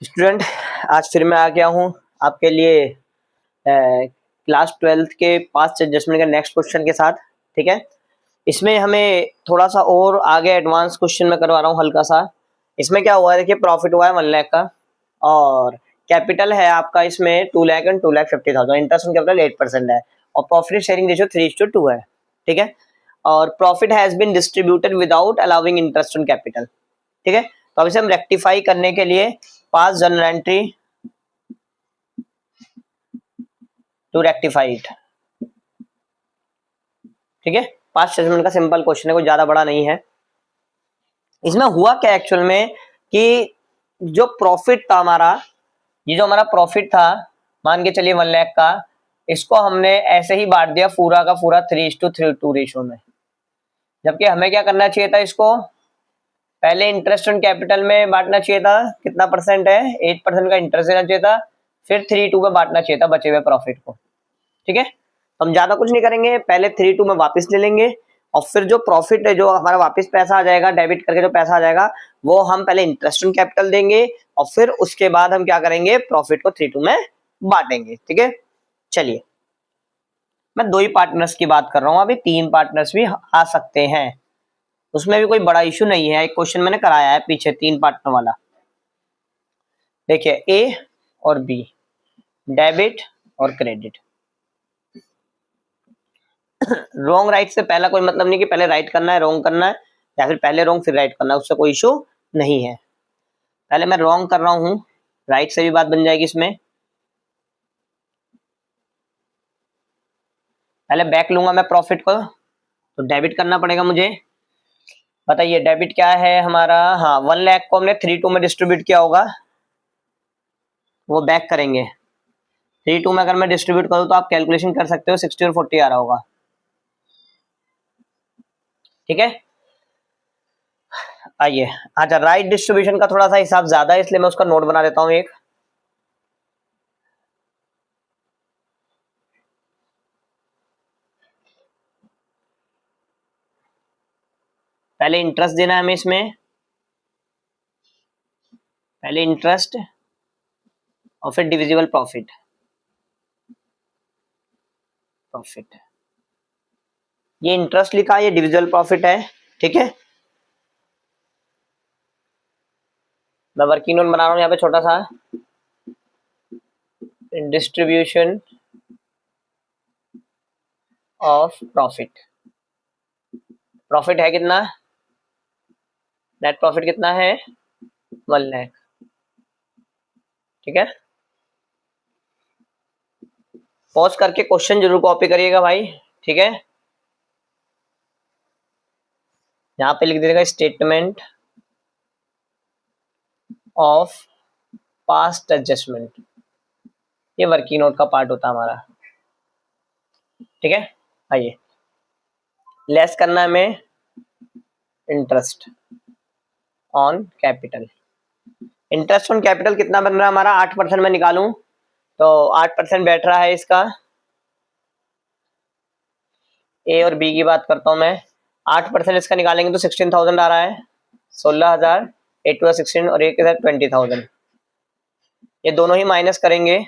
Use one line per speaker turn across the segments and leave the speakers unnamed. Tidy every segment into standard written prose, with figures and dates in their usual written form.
Student, आज फिर मैं आ गया हूँ आपके लिए क्लास 12th के पास्ट एडजस्टमेंट के नेक्स्ट क्वेश्चन के साथ। ठीक है, इसमें हमें थोड़ा सा और आगे एडवांस क्वेश्चन में करवा रहा हूँ हल्का सा। इसमें क्या हुआ है, देखिए प्रॉफिट हुआ है 1 लाख का और कैपिटल है आपका इसमें 2 lakh and 2,50,000। Interest on capital 8% है और प्रॉफिट शेयरिंग रेशियो 3:2 है। ठीक है, और profit has been distributed without allowing interest on capital. ठीक है, तो अब इसे हम रेक्टिफाई करने के लिए pass journal entry to rectify it. ठीक है, पास्ट स्टेटमेंट का सिंपल क्वेश्चन है, कोई ज्यादा बड़ा नहीं है। इसमें हुआ क्या एक्चुअल में कि जो प्रॉफिट था हमारा, ये जो हमारा प्रॉफिट था, मान के चलिए 1 लाख का, इसको हमने ऐसे ही बांट दिया पूरा का पूरा 3:2 रेशियो में। जबकि हमें क्या करना चाहिए था, इसको पहले इंटरेस्ट ऑन कैपिटल में बांटना चाहिए था। कितना परसेंट है, 8% का इंटरेस्ट देना चाहिए था, फिर 3:2 में बांटना चाहिए था बचे हुए प्रॉफिट को। ठीक है, हम ज्यादा कुछ नहीं करेंगे, पहले 3:2 में वापस ले लेंगे और फिर जो प्रॉफिट है, जो हमारा वापस पैसा आ जाएगा डेबिट करके, जो पैसा आ जाएगा वो हम पहले इंटरेस्ट ऑन कैपिटल देंगे और फिर उसके बाद हम क्या करेंगे, प्रॉफिट को 3:2 में बांटेंगे। ठीक है, चलिए मैं 2 ही पार्टनर्स की बात कर रहा हूं, अभी 3 पार्टनर्स भी आ सकते हैं, उसमें भी कोई बड़ा इशू नहीं है। एक क्वेश्चन मैंने कराया है पीछे 3 पार्टनर वाला। देखिए ए और बी, डेबिट और क्रेडिट। रॉन्ग राइट से पहला कोई मतलब नहीं कि पहले राइट करना है रॉन्ग करना है, या फिर पहले रॉन्ग फिर राइट करना है, उससे कोई इशू नहीं है। पहले मैं रॉन्ग कर रहा हूं, राइट से भी बात बन जाएगी इसमें। पहले बैक लूंगा मैं प्रॉफिट को, तो डेबिट करना पड़ेगा मुझे। बताइए डेबिट क्या है हमारा, हाँ 1 लाख को हमने 3:2 में डिस्ट्रीब्यूट किया होगा, वो बैक करेंगे। 3:2 में अगर मैं डिस्ट्रीब्यूट करूँ तो आप कैलकुलेशन कर सकते हो, 60 और 40 आ रहा होगा। ठीक है, आइए। अच्छा, राइट डिस्ट्रीब्यूशन का थोड़ा सा हिसाब ज्यादा है, इसलिए मैं उसका नोट बना देता हूँ एक। पहले इंटरेस्ट देना है हमें इसमें, पहले इंटरेस्ट और फिर डिविजिबल प्रॉफिट। प्रॉफिट, ये इंटरेस्ट लिखा है, ये डिविजिबल प्रॉफिट है। ठीक है, मैं वर्किंग नोट बना रहा हूँ यहाँ पे छोटा सा। डिस्ट्रीब्यूशन ऑफ प्रॉफिट, प्रॉफिट है कितना, नेट प्रॉफिट कितना है, 1 लाख। ठीक है, पॉज करके क्वेश्चन जरूर कॉपी करिएगा भाई। ठीक है, यहाँ पे लिख दीजिएगा स्टेटमेंट ऑफ पास्ट एडजस्टमेंट, ये वर्किंग नोट का पार्ट होता है हमारा। ठीक है, आइए लेस करना है हमें interest on capital. Interest on capital कितना बन रहा है हमारा, 8% में निकालूं तो 8% बैठ रहा है इसका। ए और बी की बात करता हूं मैं, 8% इसका निकालेंगे तो 16,000 आ रहा है, 16,000, 8 टू 16 और एक इधर 20,000। ये दोनों ही माइनस करेंगे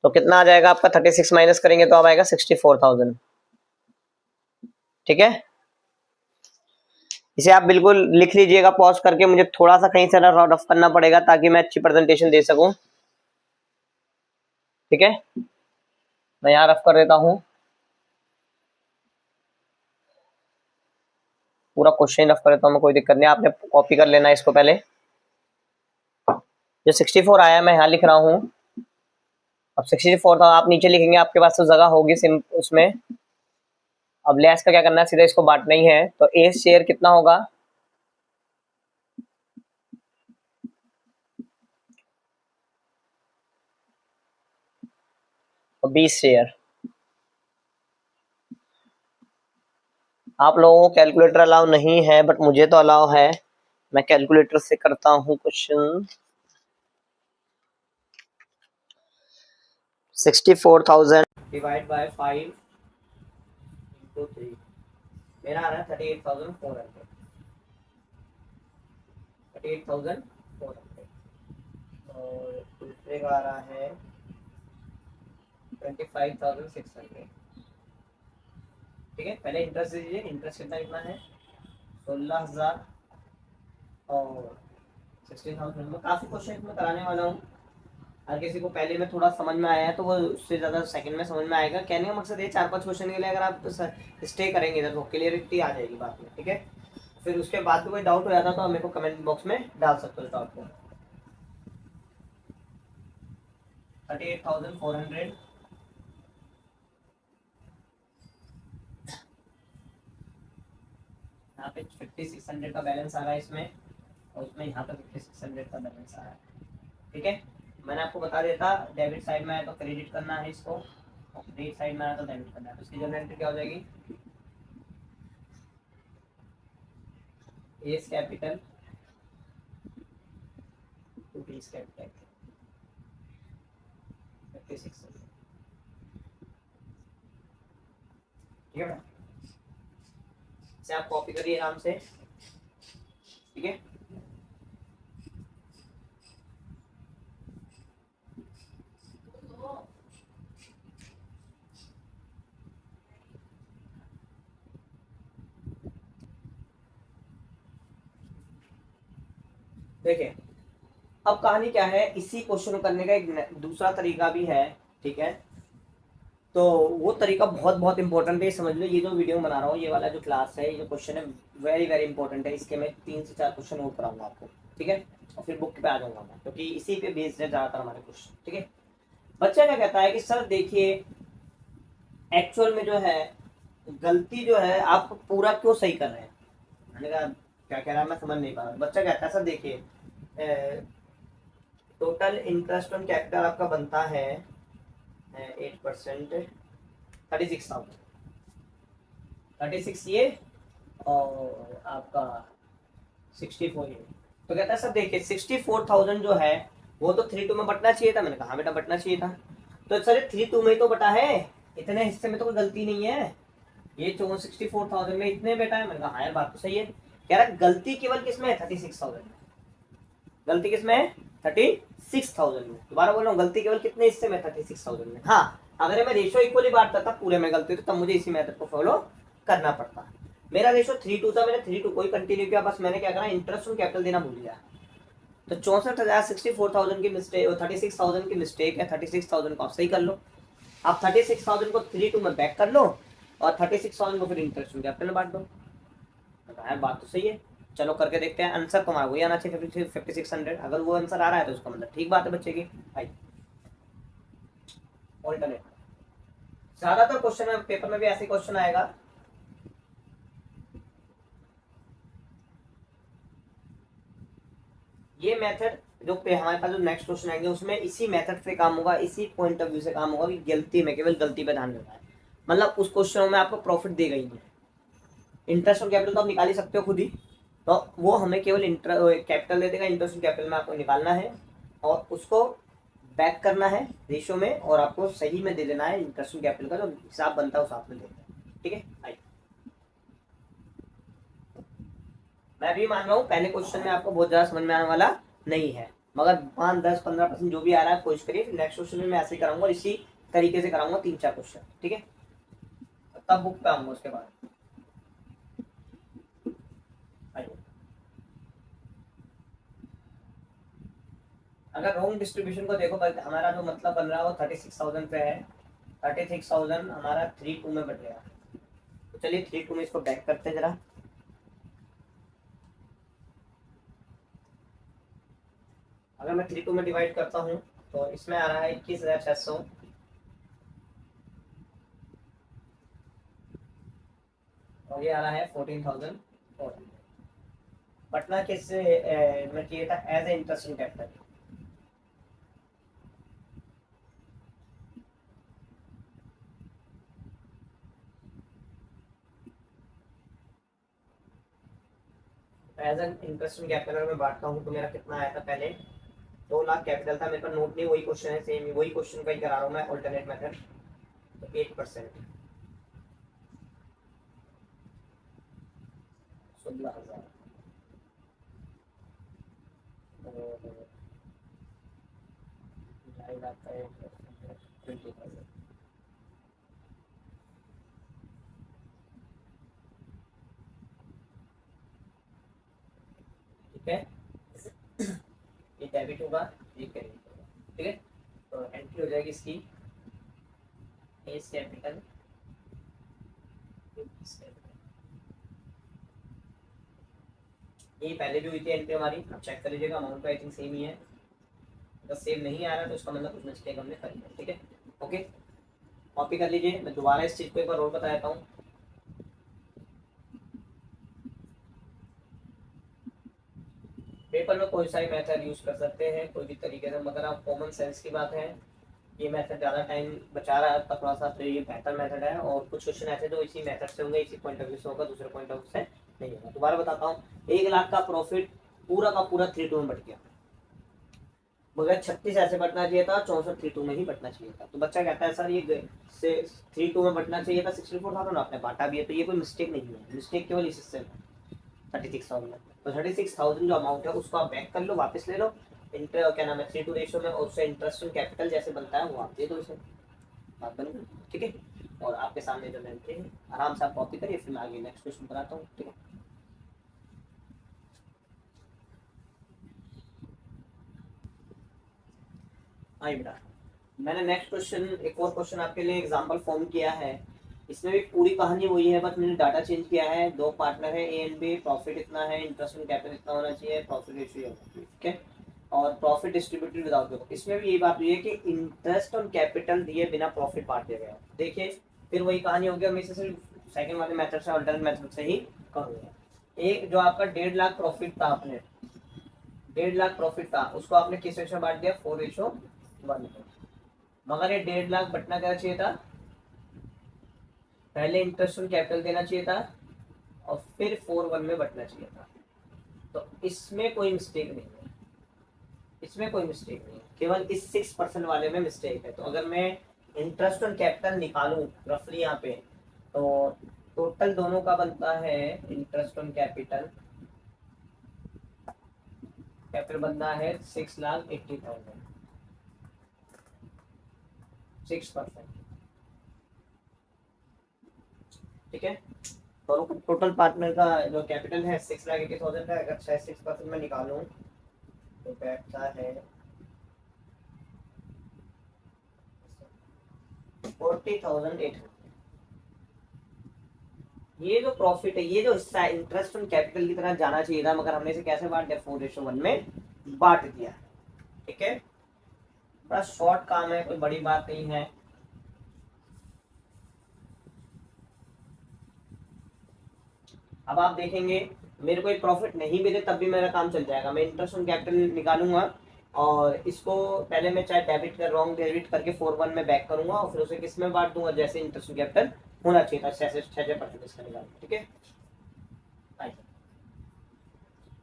तो कितना आ जाएगा आपका, 36 माइनस करेंगे तो अब आएगा 64,000। ठीक है, इसे आप बिल्कुल लिख लीजिएगा पॉज करके, मुझे थोड़ा सा कहीं से रफ करना पड़ेगा ताकि मैं अच्छी प्रेजेंटेशन दे सकूं। ठीक है, मैं यहाँ रफ कर देता हूँ, पूरा क्वेश्चन रफ कर देता हूँ मैं, कोई दिक्कत नहीं, आपने कॉपी कर लेना इसको। पहले जो 64 आया मैं यहाँ लिख रहा हूँ, अब 64 था आप नीचे लिखेंगे, आपके पास तो जगह होगी सिम उसमें। अब लेस का क्या करना है, सीधा इसको बांटना ही है, तो ए शेयर कितना होगा, तो 20 शेयर। आप लोगों को कैलकुलेटर अलाउ नहीं है बट मुझे तो अलाउ है, मैं कैलकुलेटर से करता हूँ क्वेश्चन। 64,000 डिवाइड बाय 5 इंटू 3, मेरा आ रहा है 38,400। 38,400 और दूसरे का आ रहा है 25,600। ठीक है, पहले इंटरेस्ट दीजिए। इंटरेस्ट कितना कितना है? 16,000 और 16,000। काफ़ी क्वेश्चन इसमें कराने वाला हूँ। हर किसी को पहले में थोड़ा समझ में आया है तो वो उससे ज़्यादा सेकंड में समझ में आएगा। कहने का मकसद ये 4-5 क्वेश्चन के लिए अगर आप स्टे करेंगे इधर तो क्लियरिटी आ जाएगी बात में। ठीक है, फिर उसके बाद कोई डाउट हो जाता तो आप मेरे को कमेंट बॉक्स में डाल सकते हो इस डाउट को। 38,400 यहाँ पे 5600 का बैलेंस आ रहा है इसमें, और उसमें यहाँ पे 5600 का बैलेंस आ रहा है। ठीक है, मैंने आपको बता देता डेबिट साइड में आया तो क्रेडिट करना है इसको, और क्रेडिट साइड में आया तो डेबिट करना है। तो इसकी जनरल एंट्री क्या हो जाएगी? S capital to B capital 5600। ठीक है, इसे आप कॉपी करिए आराम से। ठीक है, देखिए अब कहानी क्या है। इसी क्वेश्चन को करने का एक दूसरा तरीका भी है। ठीक है, तो वो तरीका बहुत बहुत इंपॉर्टेंट है, ये समझ लो। ये जो वीडियो बना रहा हूँ, ये वाला जो क्लास है, ये जो क्वेश्चन है, वेरी वेरी इंपॉर्टेंट है। इसके मैं 3 से 4 क्वेश्चन और कराऊंगा आपको। ठीक है, और फिर बुक पे आ जाऊंगा मैं, क्योंकि इसी पे बेस्ड है ज़्यादातर हमारे क्वेश्चन। ठीक है, बच्चा क्या कहता है कि सर देखिए एक्चुअल में जो है गलती जो है आप पूरा क्यों सही कर रहे हैं। मैंने कहा क्या कह रहा है मैं समझ नहीं पा रहा। बच्चा कहता है सर देखिए टोटल इंटरेस्ट ऑन कैपिटल आपका बनता है 8%, 36,000। 36 ये और आपका 64 ये। तो कहता है सर देखिए 64,000 जो है वो तो 3/2 में बटना चाहिए था। मैंने कहा हाँ बेटा बटना चाहिए था। तो सर 3/2 में ही तो बटा है, इतने हिस्से में तो कोई गलती नहीं है। ये 64,000 में इतने बेटा है। मैंने कहा हाँ यार बात तो सही है। कह रहा गलती केवल किसमें है? 36,000 में। गलती किसमें है? 36,000 में। दोबारा बोल रहा हूँ, गलती केवल कितने हिस्से में? 36,000 में। हाँ, अगर मैं रेशो इक्वली बांटता था पूरे में गलती, तो तब मुझे इसी मेथड को फॉलो करना पड़ता। मेरा रेशो 3:2 था, मैंने 3:2 को ही कंटिन्यू किया। बस मैंने क्या करा, इंटरेस्ट ऑन कैपिटल देना भूल गया। तो 64,000 64,000 की मिस्टेक, 36,000 की मिस्टेक है। 36,000 को आप सही कर लो। आप 36,000 को 3:2 में बैक कर लो, और 36,000 को फिर इंटरेस्ट ऑन कैपिटल में बांट दो। बात तो सही है, चलो करके देखते हैं। आंसर तुम्हारा वही आना चाहिए 5600। अगर वो आंसर आ रहा है तो उसका मतलब ठीक बात है बच्चे की भाई। ऑल्टरनेट ज्यादातर क्वेश्चन में पेपर में भी ऐसे क्वेश्चन आएगा। ये मेथड जो पे हमारे पास जो नेक्स्ट क्वेश्चन आएंगे उसमें इसी मेथड से काम होगा, इसी पॉइंट ऑफ व्यू से काम होगा कि गलती में केवल गलती पे ध्यान देना है। मतलब उस क्वेश्चन में आपको प्रॉफिट देगा ही नहीं। इंटरेस्ट और कैपिटल तो आप निकाल ही सकते हो खुद ही, तो वो हमें केवल कैपिटल दे देगा। इंटरेस्ट और कैपिटल में आपको निकालना है और उसको बैक करना है रेशियो में, और आपको सही में दे देना है। इंटरेस्ट और कैपिटल का जो हिसाब बनता है उस हिसाब में दे देना है। ठीक है भाई, मैं भी मान रहा हूँ पहले क्वेश्चन में आपको बहुत ज्यादा समझ में आने वाला नहीं है, मगर 5, 10, 15% जो भी आ रहा है कोशिश करिए। नेक्स्ट क्वेश्चन में मैं ऐसे ही कराऊंगा, इसी तरीके से कराऊंगा 3-4 क्वेश्चन। ठीक है, तब बुक पे आऊंगा उसके बाद। अगर रॉन्ग डिस्ट्रीब्यूशन को देखो, हमारा जो मतलब बन रहा है वो 36,000 पे है। 36,000 हमारा 3:2 में बट गया। तो चलिए 3:2 में इसको बैक करते हैं जरा। अगर मैं 3:2 में डिवाइड करता हूँ तो इसमें आ रहा है 21,600, और ये आ रहा है 14,400। पटना किस में किया था? As a interest in capital. As an interest in capital में बांटता हूँ तो मेरा कितना आया था? पहले 2 लाख कैपिटल था मेरे पास। नोट नहीं, वही क्वेश्चन है, सेम वही क्वेश्चन का ही करा रहा हूँ मैं, ऑल्टरनेट मेथड। तो 8% 16,000। 5 लाख का 20,000, ठीक है। ये डेबिट होगा, ये क्रेडिट होगा, ठीक है। तो एंट्री हो जाएगी इसकी एस कैपिटल, ये पहले भी हुई थी एंट्री हमारी, आप चेक कर लीजिएगा, अमाउंट का आई थिंक सेम ही है। अगर सेम नहीं आ रहा तो उसका मतलब कुछ मिस्टेक हमने कर लिया, ठीक है। ओके, कॉपी कर लीजिए, मैं दोबारा इस चीज को एक बार और बता देता हूँ। पेपर में कोई सा ही मेथड यूज कर सकते हैं कोई भी तरीके से, मगर आप कॉमन सेंस की बात है, ये मेथड ज़्यादा टाइम बचा रहा है आपका थोड़ा सा, तो ये बेहतर मेथड है। और कुछ क्वेश्चन ऐसे जो इसी मेथड से होंगे, इसी पॉइंट ऑफ व्यू से होगा, दूसरे पॉइंट ऑफ व्यू से नहीं होगा। दोबारा बताता हूँ, 1 लाख का प्रॉफिट पूरा का पूरा 3-2 में बढ़ गया, मगर 36 ऐसे बटना चाहिए था, 64 3-2 में ही बटना चाहिए था। तो बच्चा कहता है सर ये से 3-2 में बटना चाहिए था, 64,000 आपने बांटा भी है, तो ये कोई मिस्टेक नहीं है, मिस्टेक केवल इस हिस्से में 36,000। तो 36,000 जो अमाउंट है उसको आप बैक कर लो, वापस ले लो, इंटर क्या नाम है 3 to रेशियो में, और उससे इंटरेस्ट ऑन कैपिटल जैसे बनता है वो आप दे दो इसे, बात बन गई, ठीक है। और आपके सामने जो एंट्री है आराम से आप कॉपी करिए, फिर मैं आगे नेक्स्ट क्वेश्चन बनाता हूँ, ठीक है। आइए बेटा, मैंने नेक्स्ट क्वेश्चन, एक और क्वेश्चन आपके लिए एग्जांपल फॉर्म किया है। इसमें भी पूरी कहानी वही है, बस मैंने डाटा चेंज किया है। दो पार्टनर है ए एंड बी, प्रॉफिट इतना है, इंटरेस्ट ऑन कैपिटल इतना होना चाहिए, प्रॉफिट रेशियो, ठीक है। और प्रॉफिट डिस्ट्रीब्यूटेड विदाउट पेपर, इसमें भी यही बात हुई है कि इंटरेस्ट ऑन कैपिटल दिए बिना प्रॉफिट बांट दिया गया। देखिए फिर वही कहानी होगी, हम इसे सिर्फ सेकंड वाले मेथड से, अल्टरनेट मेथड से ही करूँगा। एक जो आपका 1.5 लाख प्रॉफिट था, आपने 1.5 लाख प्रॉफिट था, उसको आपने किस रेशो में बांट दिया, 4:1 में। मगर ये 1.5 लाख बटना क्या चाहिए था, पहले इंटरेस्ट ऑन कैपिटल देना चाहिए था और फिर 4:1 में बटना चाहिए था। तो इसमें कोई मिस्टेक नहीं है, इसमें कोई मिस्टेक नहीं है, केवल इस 6% वाले में मिस्टेक है। तो अगर मैं इंटरेस्ट ऑन कैपिटल निकालूं रफली यहाँ पे, तो टोटल दोनों का बनता है इंटरेस्ट ऑन कैपिटल, कैपिटल बनता है 6,80,000, 6%, ठीक है। दोनों का टोटल पार्टनर का जो कैपिटल है 6,80,000 है, अगर 6% में निकालूं तो बैठता है 40,800। ये जो प्रॉफिट है, ये जो हिस्सा है, इंटरेस्ट ऑन कैपिटल की तरह जाना चाहिए था, मगर हमने इसे कैसे बांट दिया, 4:1 में बांट दिया, ठीक है। बड़ा शॉर्ट काम है, कोई बड़ी बात नहीं है। अब आप देखेंगे, मेरे को एक प्रॉफिट नहीं भी दे तब भी मेरा काम चल जाएगा, मैं इंटरेस्ट ऑन कैपिटल निकालूंगा और इसको पहले मैं चाहे डेबिट कर रॉन्ग डेबिट करके 4:1 में बैक करूंगा और फिर उसे किस में बांट दूंगा, जैसे इंटरेस्ट ऑन कैपिटल होना चाहिए था 6% इसका निकाल, ठीक है।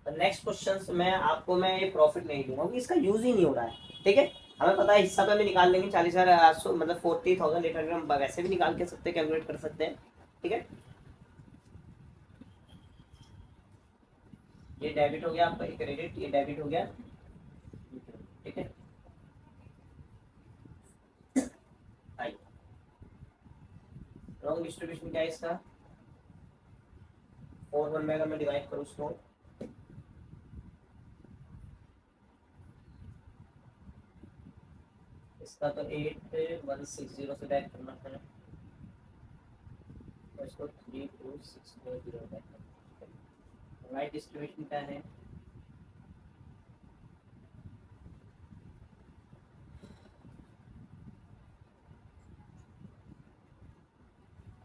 नेक्स्ट क्वेश्चन में आपको मैं ये प्रॉफिट नहीं दूंगा क्योंकि इसका यूज ही नहीं हो रहा है, ठीक है। हमें पता है हिस्सा तो हमें निकाल लेंगे 40,000, मतलब 40,800 हम वैसे भी निकाल के सकते हैं, कैलकुलेट कर सकते हैं, ठीक है। ये डेबिट हो गया आपका, ये क्रेडिट, ये डेबिट हो गया, ठीक है। रॉन्ग डिस्ट्रीब्यूशन क्या है इसका, 4:1 में अगर मैं डिवाइड करूँ उसको, इसका तो 8,160 से बैक करना है, तो इसको 3,260 बैक करना है। राइट डिस्ट्रीब्यूशन क्या है,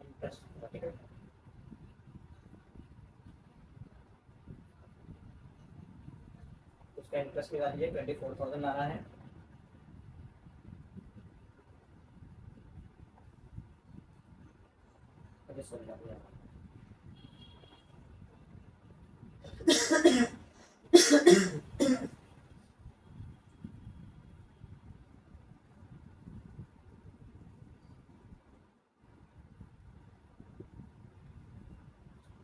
इंटरेस्ट, ठीक है। उसका इंटरेस्ट निकाल लीजिए, 24,000 आ रहा है, मुझे समझ आ गया।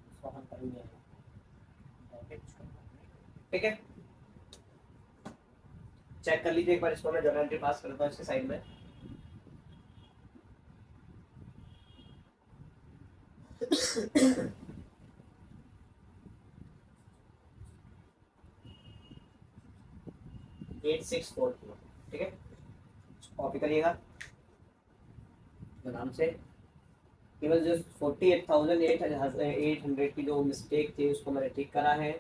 उसको हम करेंगे, ठीक है। चेक कर लीजिए एक बार इसको, मैं जर्नल एंट्री पास करता हूँ इसके साइड में। एट सिक्स फोर, ठीक है, कॉपी करिएगा आराम से। केवल जो 48,800 की जो मिस्टेक थी उसको मैंने ठीक करा है।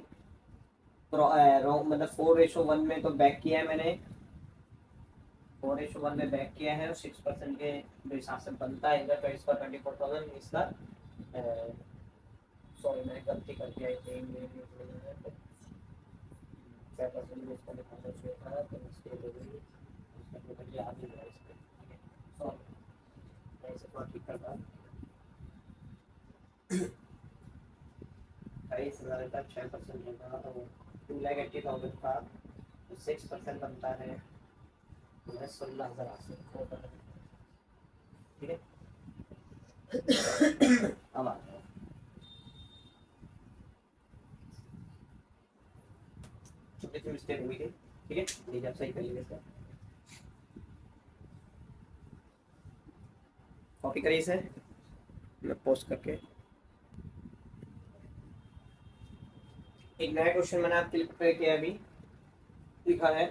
मतलब 4:1 में तो बैक किया है मैंने, 4:1 में बैक किया है, और 6% के जो हिसाब से बनता है इधर, तो इसका 24,000 इसका, सॉरी मैंने गलती कर दिया, 6% इसका निकालना चाहिए था, तो मिस्टेक हो गई, मुझे याद नहीं रहा इसका, सॉरी मैं इसे थोड़ा ठीक करता हूँ। 23,000 का 6% होगा तो 2,80,000 का 6% बनता है 16,000, ठीक है। अब आ जाओ, छोटी सी मिस्टेक हुई थी, ठीक है, ये जब सही करिए इसका, कॉपी करिए इसे, मैं पोस्ट करके एक नया क्वेश्चन मैंने आप क्लिक पे किया अभी, लिखा है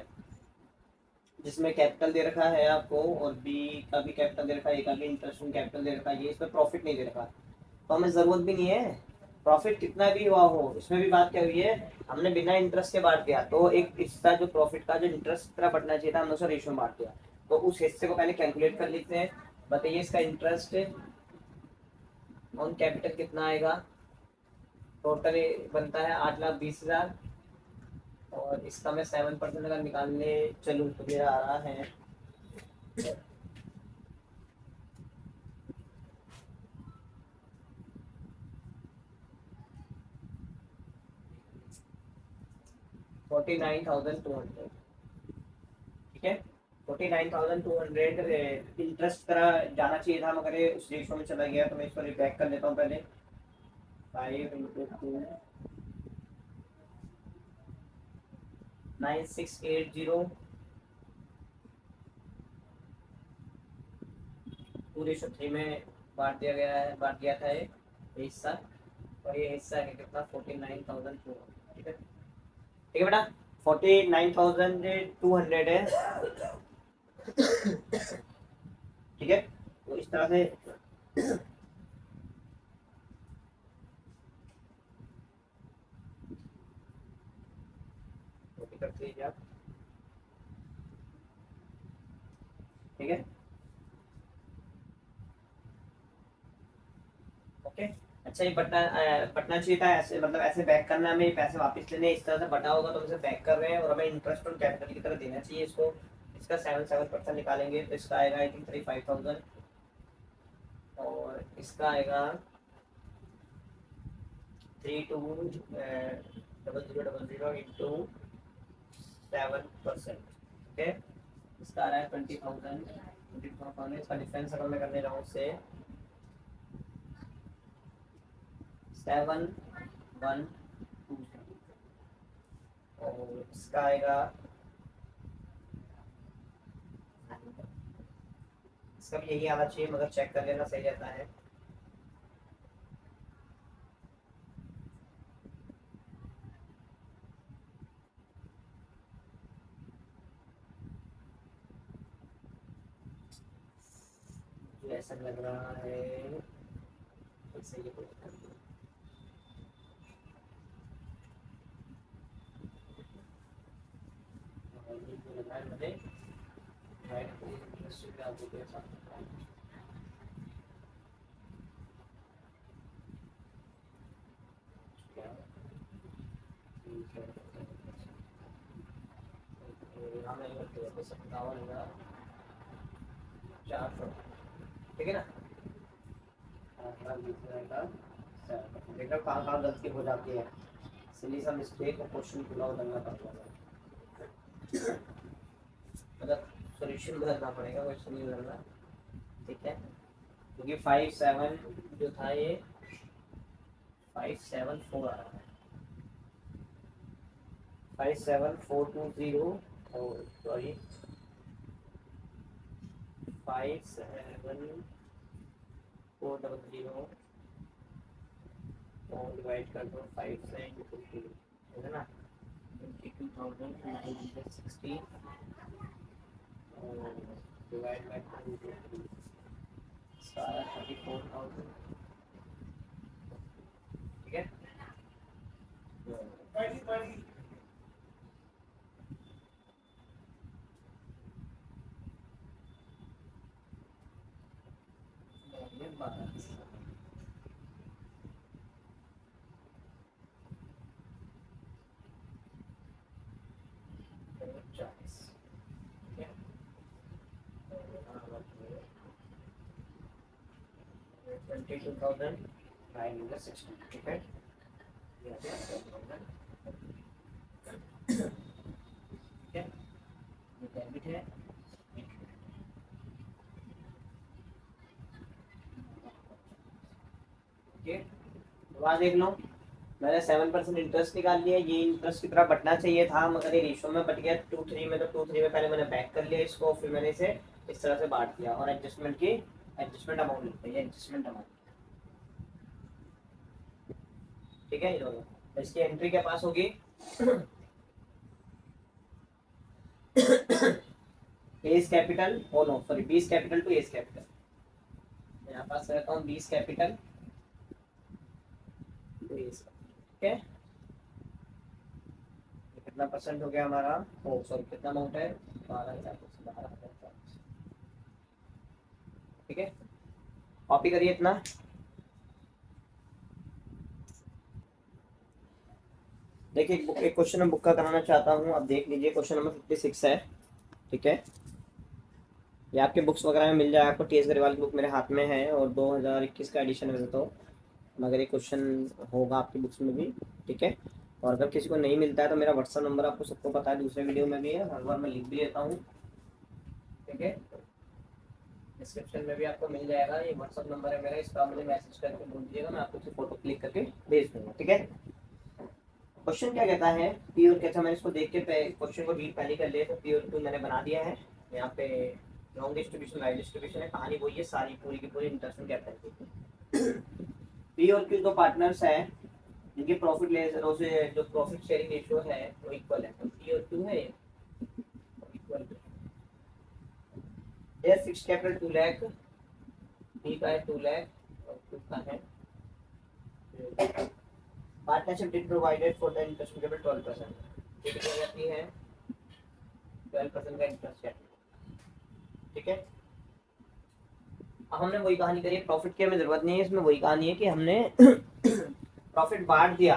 जिसमें कैपिटल दे रखा है आपको, और बी का भी कैपिटल दे रखा है, ए का भी इंटरेस्ट कैपिटल दे रखा है, ये इसमें प्रॉफिट नहीं दे रखा, तो हमें जरूरत भी नहीं है प्रॉफिट कितना भी हुआ हो। इसमें भी बात क्या हुई है, हमने बिना इंटरेस्ट के बांट दिया, तो एक हिस्सा जो प्रॉफिट का जो इंटरेस्ट तरह बढ़ना चाहिए था, हमने उसे रेशियो में बांट दिया, तो उस हिस्से को पहले कैलकुलेट कर लेते हैं। बताइए इसका इंटरेस्ट ऑन कैपिटल कितना आएगा, टोटल बनता है 8,20,000, और इसका मैं 7% अगर निकालने चलूँ तो मेरा आ रहा है 49,200, ठीक है। 49,200 इंटरेस्ट तरह जाना चाहिए था, मगर ये उस रेशो में चला गया, तो मैं इसको रिबैक कर लेता हूँ पहले, 5 × 2 9,680, 2:3 में बांट दिया गया है, बांट दिया था ये हिस्सा, और ये हिस्सा है कितना 49,200, ठीक है, ठीक है बेटा, 49,200 है, ठीक है। तो इस तरह से कॉपी कर लीजिए आप, ठीक है, ओके। अच्छा ये बटना चाहिए था ऐसे, मतलब ऐसे बैक करना, हमें पैसे वापस लेने, इस तरह से बटा होगा तो हम इसे बैक कर रहे हैं, और हमें इंटरेस्ट ऑन कैपिटल की तरह देना चाहिए इसको। इसका 7% निकालेंगे तो इसका आएगा आई थिंक 35,000, और इसका आएगा 32,000 इंटू 7%, ठीक है। इसका आ रहा है 20,000, इसका डिफरेंस अगर मैं करने जाऊँ उससे 7,120, और इसका आएगा, इसका भी यही आना चाहिए, मगर चेक कर लेना सही रहता है। ऐसा लग रहा है सही है, ठीक है ना, देखो कहाँ कहाँ गलती हो जाती है, सिली सा मिस्टेक और क्वेश्चन पूरा करना पड़ता है, मतलब सोल्यूशन बदलना पड़ेगा, क्वेश्चन नहीं बदलना, ठीक है। क्योंकि 5,7 जो था ये 5,7,4 आ रहा है, 5,7,420, सॉरी 57400 और डिवाइड कर दो 5 से है ना 22,960 और डिवाइड बाय 34,000 ठीक है। ठीक है डेबिट है ओके। वहाँ देख लो मैंने 7% इंटरेस्ट निकाल लिया, ये इंटरेस्ट की तरह बढ़ना चाहिए था मगर ये रेशो में बढ़ गया 2-3 में, तो 2-3 में पहले मैंने बैक कर लिया इसको, फिर मैंने इसे इस तरह से बांट दिया और एडजस्टमेंट अमाउंट लिखते हैं, एडजस्टमेंट अमाउंट ठीक है। ये दोनों तो इसकी एंट्री के पास होगी S capital oh no sorry B's capital to S capital, यहाँ पास रहता हूँ बीस कैपिटल ठीक है। कितना परसेंट हो गया हमारा, ओ सॉरी कितना अमाउंट है 12,000 ठीक है। कॉपी करिए इतना, देखिए एक क्वेश्चन मैं बुक का कराना चाहता हूँ, अब देख लीजिए क्वेश्चन नंबर 56 है ठीक है। ये आपके बुक्स वगैरह में मिल जाए आपको, टी एस गरेवाल की बुक मेरे हाथ में है और 2021 का एडिशन है तो, मगर ये क्वेश्चन होगा आपकी बुक्स में भी ठीक है। और अगर किसी को नहीं मिलता है तो मेरा व्हाट्सअप नंबर आपको सबको पता है, दूसरे वीडियो में भी है, हर बार मैं लिख भी देता हूँ ठीक है। डिस्क्रिप्शन में भी आपको मिल जाएगा, ये व्हाट्सअप नंबर है मेरा, इस पर मुझे मैसेज करके बोल दीजिएगा, मैं आपको फोटो क्लिक करके भेज दूँगा ठीक है। क्वेश्चन क्या कहता है, पी और कहता है, मैंने इसको देख के क्वेश्चन को रीड पहले कर लिया, तो पी और क्यू मैंने बना दिया है यहाँ पे, लॉन्ग डिस्ट्रीब्यूशन राइट डिस्ट्रीब्यूशन है, कहानी वही है सारी पूरी की पूरी इंटरेस्ट कैपिटल। पी और क्यू दो पार्टनर्स है जिनके प्रॉफिट से जो प्रॉफिट शेयरिंग रेशियो है वो इक्वल है, तो पी और क्यू है equal. Their fixed capital 2 lakh, P का है 2 लाख और क्यू का है partnership deed provided for the interest capital 12%, ठीक हो जाती है 12% का इंटरेस्ट ठीक है। अब हमने वही कहानी करी है, प्रॉफिट की हमें जरूरत नहीं है, इसमें वही कहानी है कि हमने प्रॉफिट बांट दिया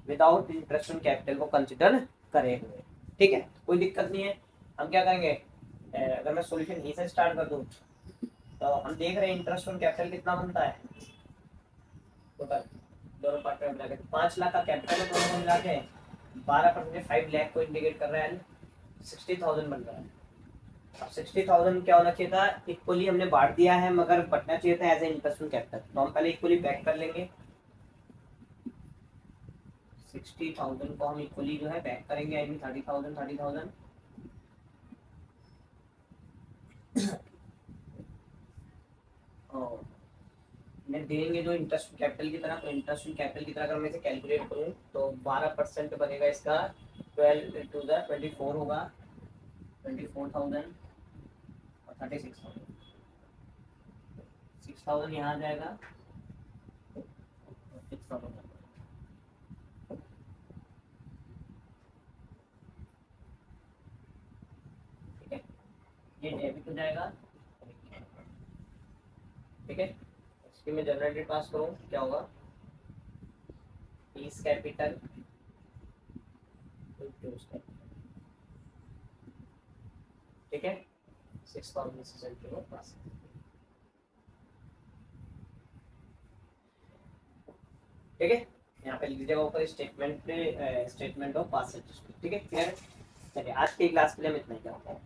विदाउट इंटरेस्ट ऑन कैपिटल को कंसिडर करे हुए ठीक है, कोई दिक्कत नहीं है। हम क्या करेंगे, अगर मैं सॉल्यूशन यहीं से स्टार्ट कर दूं तो हम देख रहे हैं इंटरेस्ट ऑन कैपिटल कितना बनता है टोटल दोनों पार्टनर मिला के, 5 लाख का कैपिटल है दोनों को मिला के, 12% 5 लाख को इंडिकेट कर रहा है, 60,000 बन रहा है। अब 60,000 क्या होना चाहिए था, इक्वली हमने बांट दिया है मगर बढ़ना चाहिए था as a interest on capital, तो हम पहले इक्वली बैक कर लेंगे, 60,000 को हम इक्वली जो है बैक करेंगे, आई मीन 30,000 और देंगे जो इंटरेस्ट कैपिटल की तरह, तो इंटरेस्ट कैपिटल की तरह अगर मैं इसे कैलकुलेट करूं तो 12% बनेगा इसका, 12 into 24 होगा 24,000 और 36,000, 6,000 यहाँ जाएगा 6,000 ठीक है, ये डेबिट हो जाएगा ठीक है। इसकी मैं जनरल डेट पास करूँ क्या होगा, पीस कैपिटल ठीक है 6,000 पास ठीक है। यहाँ पे लिख दीजिएगा ऊपर स्टेटमेंट ऑफ पास ठीक है। क्लियर, चलिए आज की क्लास के लिए हम इतना ही करते हैं।